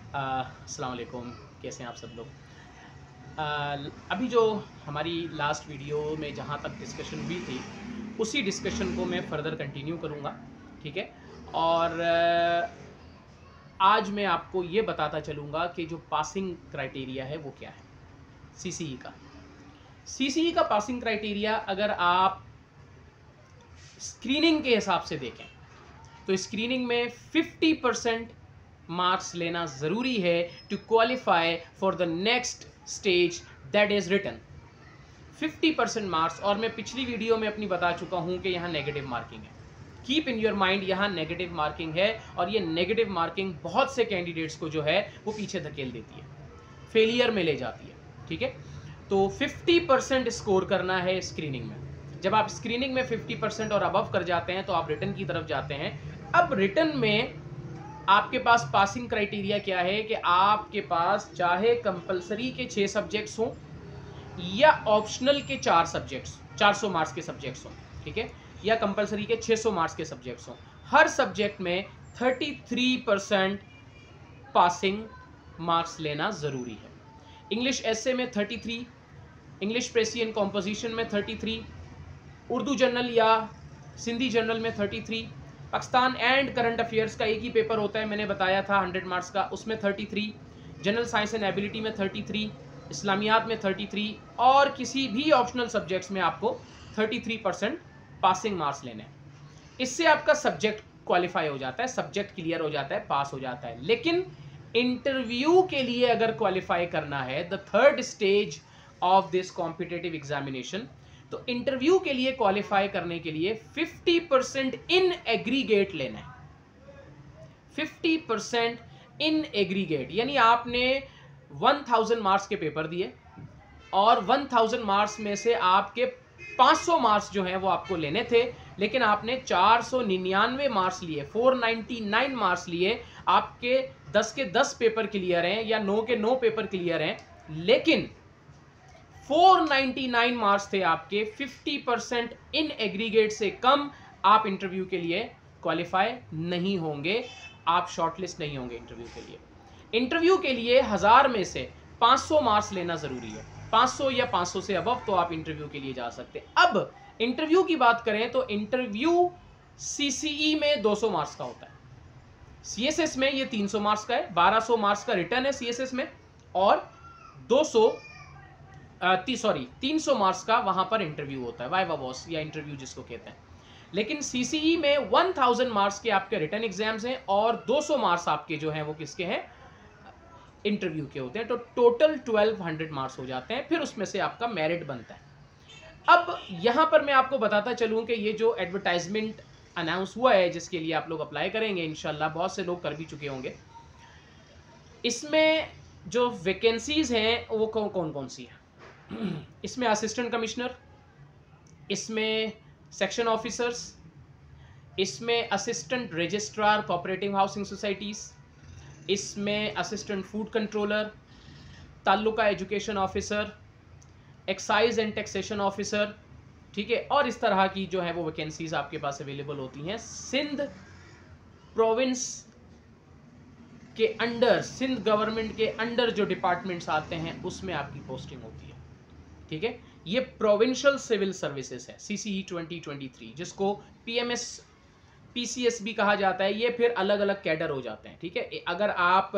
अस्सलाम वालेकुम, कैसे हैं आप सब लोग। अभी जो हमारी लास्ट वीडियो में जहाँ तक डिस्कशन हुई थी उसी डिस्कशन को मैं फ़र्दर कंटिन्यू करूँगा, ठीक है। और आज मैं आपको ये बताता चलूँगा कि जो पासिंग क्राइटेरिया है वो क्या है सीसीई का। सीसीई का पासिंग क्राइटेरिया अगर आप स्क्रीनिंग के हिसाब से देखें तो स्क्रीनिंग में 50% मार्क्स लेना ज़रूरी है to qualify for the next stage that is written. 50% marks, और मैं पिछली वीडियो में अपनी बता चुका हूं कि यहाँ नेगेटिव मार्किंग है। कीप इन योर माइंड, यहाँ नेगेटिव मार्किंग है और ये नेगेटिव मार्किंग बहुत से कैंडिडेट्स को जो है वो पीछे धकेल देती है, फेलियर में ले जाती है, ठीक है। तो 50% स्कोर करना है स्क्रीनिंग में। जब आप स्क्रीनिंग में 50% और अबव कर जाते हैं तो आप रिटन की तरफ जाते हैं। अब रिटन में आपके पास पासिंग क्राइटेरिया क्या है कि आपके पास चाहे कंपलसरी के 6 सब्जेक्ट्स हों या ऑप्शनल के 4 सब्जेक्ट्स 400 मार्क्स के सब्जेक्ट्स हों, ठीक है, या कंपलसरी के 600 मार्क्स के सब्जेक्ट्स हों, हर सब्जेक्ट में 33% पासिंग मार्क्स लेना ज़रूरी है। इंग्लिश एसे में 33, इंग्लिश प्रेसी एंड कॉम्पोजिशन में 33, उर्दू जनरल या सिंधी जनरल में 33, पाकिस्तान एंड करंट अफेयर्स का एक ही पेपर होता है, मैंने बताया था 100 मार्क्स का, उसमें 33, जनरल साइंस एंड एबिलिटी में 33, इस्लामियात में 33, और किसी भी ऑप्शनल सब्जेक्ट्स में आपको 33% पासिंग मार्क्स लेने हैं। इससे आपका सब्जेक्ट क्वालिफाई हो जाता है, सब्जेक्ट क्लियर हो जाता है, पास हो जाता है। लेकिन इंटरव्यू के लिए अगर क्वालिफाई करना है, the third stage of this competitive examination, तो इंटरव्यू के लिए क्वालिफाई करने के लिए 50% इन एग्रीगेट लेना है। 50% इन एग्रीगेट यानी आपने 1000 मार्क्स के पेपर दिए और 1000 मार्क्स में से आपके 500 मार्क्स जो हैं वो आपको लेने थे, लेकिन आपने 499 मार्क्स लिए, 499 मार्क्स लिए। आपके 10 के 10 पेपर क्लियर हैं या 9 के 9 पेपर क्लियर हैं, लेकिन 499 मार्क्स थे आपके। 50% इन एग्रीगेट से कम आप इंटरव्यू के लिए क्वालिफाई नहीं होंगे, आप शॉर्टलिस्ट नहीं होंगे इंटरव्यू के लिए। इंटरव्यू के लिए 1000 में से 500 मार्क्स लेना ज़रूरी है, 500 या 500 से अबव तो आप इंटरव्यू के लिए जा सकते हैं। अब इंटरव्यू की बात करें तो इंटरव्यू सीसीई में 200 मार्क्स का होता है, सीएसएस में ये 300 मार्क्स का है, 1200 मार्क्स का रिटर्न है सीएसएस में, और 300 मार्क्स का वहां पर इंटरव्यू होता है, वाइवा वॉस या इंटरव्यू जिसको कहते हैं। लेकिन सीसीई में 1000 मार्क्स के आपके रिटर्न एग्जाम्स हैं और 200 मार्क्स आपके जो हैं वो किसके हैं, इंटरव्यू के होते हैं। तो टोटल 1200 मार्क्स हो जाते हैं, फिर उसमें से आपका मेरिट बनता है। अब यहां पर मैं आपको बताता चलूं कि ये जो एडवर्टाइजमेंट अनाउंस हुआ है जिसके लिए आप लोग अप्लाई करेंगे, इंशाल्लाह बहुत से लोग कर भी चुके होंगे, इसमें जो वैकेंसीज हैं वो कौन कौन सी है। इसमें असिस्टेंट कमिश्नर, इसमें सेक्शन ऑफिसर्स, इसमें assistant registrar cooperative housing societies, इसमें assistant food controller, taluka education officer, excise and taxation officer, ठीक है। और इस तरह की जो है वो वैकेंसीज आपके पास अवेलेबल होती हैं। सिंध प्रोविंस के अंडर, सिंध गवर्नमेंट के अंडर जो डिपार्टमेंट्स आते हैं उसमें आपकी पोस्टिंग होती है, ठीक है। ये प्रोविंशियल सिविल सर्विसेज है सीसीई 2023, जिसको पीएमएस पीसीएस भी कहा जाता है। ये फिर अलग अलग कैडर हो जाते हैं, ठीक है। अगर आप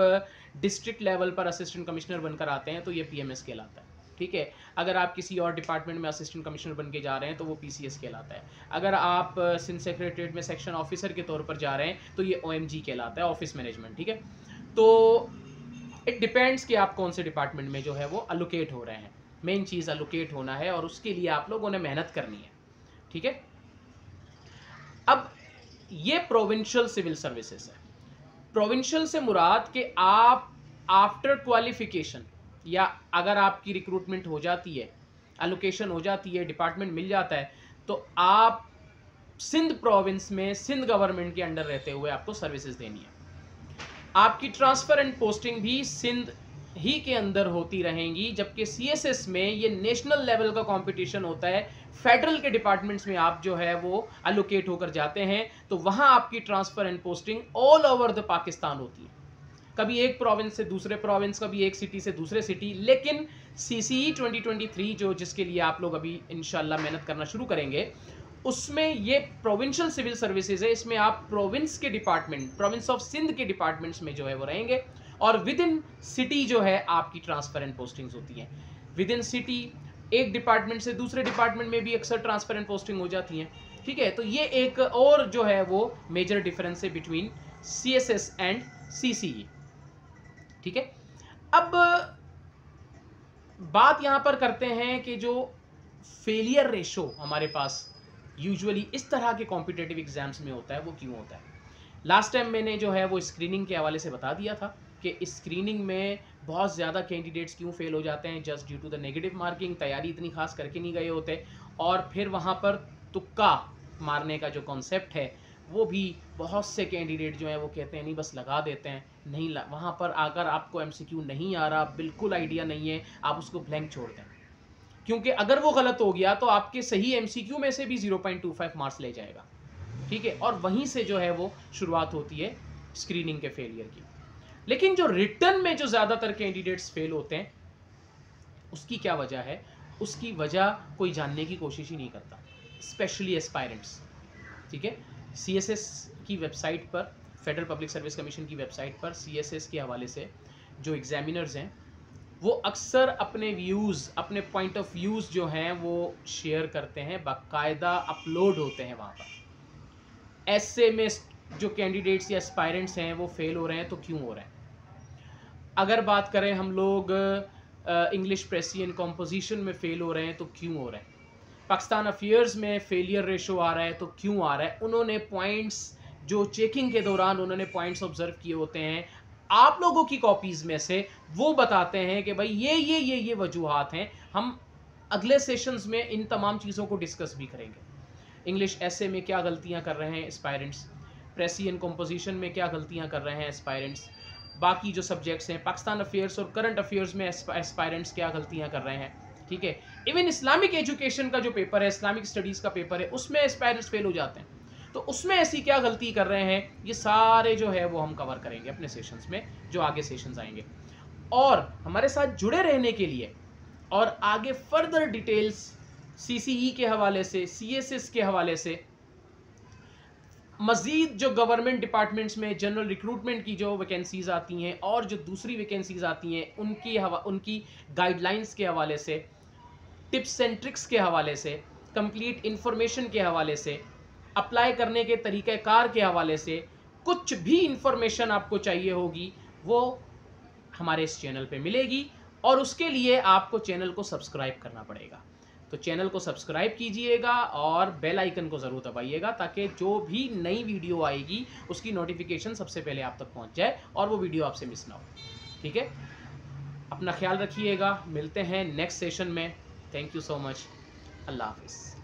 डिस्ट्रिक्ट लेवल पर असिस्टेंट कमिश्नर बनकर आते हैं तो ये पीएमएस कहलाता है, ठीक है। अगर आप किसी और डिपार्टमेंट में असिस्टेंट कमिश्नर बन के जा रहे हैं तो वो पीसीएस कहलाता है। अगर आप सिंध सेक्रेटरीट में सेक्शन ऑफिसर के तौर पर जा रहे हैं तो ये ओएमजी कहलाता है, ऑफिस मैनेजमेंट, ठीक है। तो इट डिपेंड्स कि आप कौन से डिपार्टमेंट में जो है वो अलोकेट हो रहे हैं। मेन चीज़ अलोकेट होना है और उसके लिए आप लोगों ने मेहनत करनी है, ठीक है। अब ये प्रोविंशियल सिविल सर्विसेज है। प्रोविंशियल से मुराद कि आप आफ्टर क्वालिफिकेशन या अगर आपकी रिक्रूटमेंट हो जाती है, अलोकेशन हो जाती है, डिपार्टमेंट मिल जाता है, तो आप सिंध प्रोविंस में सिंध गवर्नमेंट के अंडर रहते हुए आपको सर्विसेज देनी है। आपकी ट्रांसफ़र एंड पोस्टिंग भी सिंध ही के अंदर होती रहेंगी, जबकि सीएसएस में ये नेशनल लेवल का कंपटीशन होता है। फेडरल के डिपार्टमेंट्स में आप जो है वो अलोकेट होकर जाते हैं, तो वहाँ आपकी transfer and posting all over the Pakistan होती है। कभी एक प्रोविंस से दूसरे प्रोविंस, कभी एक सिटी से दूसरे सिटी। लेकिन CCE 2023 जो जिसके लिए आप लोग अभी इंशाल्लाह मेहनत करना शुरू करेंगे, उसमें ये प्रोविंशियल सिविल सर्विसेज है। इसमें आप प्रोविंस के डिपार्टमेंट, प्रोविंस ऑफ सिंध के डिपार्टमेंट्स में जो है वो रहेंगे, और विद इन सिटी जो है आपकी ट्रांसफर एंड पोस्टिंग्स होती हैं। विद इन सिटी एक डिपार्टमेंट से दूसरे डिपार्टमेंट में भी अक्सर ट्रांसफर एंड पोस्टिंग हो जाती हैं, ठीक है। तो ये एक और जो है वो मेजर डिफरेंस है बिटवीन CSS एंड CCE, ठीक है। अब बात यहां पर करते हैं कि जो फेलियर रेशो हमारे पास यूजुअली इस तरह के कॉम्पिटेटिव एग्जाम्स में होता है, वो क्यों होता है। लास्ट टाइम मैंने जो है वो स्क्रीनिंग के हवाले से बता दिया था कि स्क्रीनिंग में बहुत ज़्यादा कैंडिडेट्स क्यों फेल हो जाते हैं, just due to the negative marking. तैयारी इतनी खास करके नहीं गए होते, और फिर वहाँ पर तुक्का मारने का जो कॉन्सेप्ट है वो भी बहुत से कैंडिडेट जो हैं वो कहते हैं नहीं बस लगा देते हैं, नहीं वहाँ पर आकर आपको MCQ नहीं आ रहा, बिल्कुल आइडिया नहीं है, आप उसको ब्लैंक छोड़ दें, क्योंकि अगर वो गलत हो गया तो आपके सही MCQ में से भी 0.25 मार्क्स ले जाएगा, ठीक है। और वहीं से जो है वो शुरुआत होती है स्क्रीनिंग के फेलियर की। लेकिन जो रिटर्न में जो ज़्यादातर कैंडिडेट्स फेल होते हैं, उसकी क्या वजह है? उसकी वजह कोई जानने की कोशिश ही नहीं करता, स्पेशली एस्पायरेंट्स, ठीक है। CSS की वेबसाइट पर, फेडरल पब्लिक सर्विस कमीशन की वेबसाइट पर CSS के हवाले से जो एग्जामिनर्स हैं वो अक्सर अपने व्यूज़, अपने पॉइंट ऑफ व्यूज़ जो हैं वो शेयर करते हैं, बाकायदा अपलोड होते हैं वहाँ पर। ऐसे में जो कैंडिडेट्स या एस्पायरेंट्स हैं वो फेल हो रहे हैं, तो क्यों हो रहे हैं? अगर बात करें हम लोग इंग्लिश प्रेसी एंड कॉम्पोजिशन में फेल हो रहे हैं, तो क्यों हो रहे हैं? पाकिस्तान अफेयर्स में फेलियर रेशो आ रहा है, तो क्यों आ रहा है? उन्होंने पॉइंट्स जो चेकिंग के दौरान उन्होंने पॉइंट्स ऑब्जर्व किए होते हैं, आप लोगों की कॉपीज़ में से वो बताते हैं कि भाई ये वजूहात हैं। हम अगले सेशंस में इन तमाम चीज़ों को डिस्कस भी करेंगे। इंग्लिश ऐसे में क्या गलतियां कर रहे हैं एस्पायरेंट्स, प्रेसी एंड कॉम्पोजिशन में क्या गलतियां कर रहे हैं एस्पायरेंट्स, बाकी जो सब्जेक्ट्स हैं पाकिस्तान अफेयर्स और करंट अफेयर्स में एस्पायरेंट्स क्या गलतियां कर रहे हैं, ठीक है। इवन इस्लामिक एजुकेशन का जो पेपर है, इस्लामिक स्टडीज़ का पेपर है, उसमें एस्पायरेंट्स फेल हो जाते हैं, तो उसमें ऐसी क्या गलती कर रहे हैं, ये सारे जो है वो हम कवर करेंगे अपने सेशंस में, जो आगे सेशंस आएंगे। और हमारे साथ जुड़े रहने के लिए और आगे फर्दर डिटेल्स CCE के हवाले से, CSS के हवाले से, मज़ीद जो गवर्नमेंट डिपार्टमेंट्स में जनरल रिक्रूटमेंट की जो वैकेंसीज़ आती हैं और जो दूसरी वैकेंसीज़ आती हैं उनकी गाइडलाइंस के हवाले से, टिप्स एंड ट्रिक्स के हवाले से, कंप्लीट इंफॉर्मेशन के हवाले से, अप्लाई करने के तरीक़ेकार के हवाले से, कुछ भी इंफॉर्मेशन आपको चाहिए होगी वो हमारे इस चैनल पे मिलेगी। और उसके लिए आपको चैनल को सब्सक्राइब करना पड़ेगा। तो चैनल को सब्सक्राइब कीजिएगा और बेल आइकन को ज़रूर दबाइएगा, ताकि जो भी नई वीडियो आएगी उसकी नोटिफिकेशन सबसे पहले आप तक पहुंच जाए और वो वीडियो आपसे मिस ना हो, ठीक है। अपना ख्याल रखिएगा, मिलते हैं नेक्स्ट सेशन में। थैंक यू सो मच, अल्लाह हाफिज़।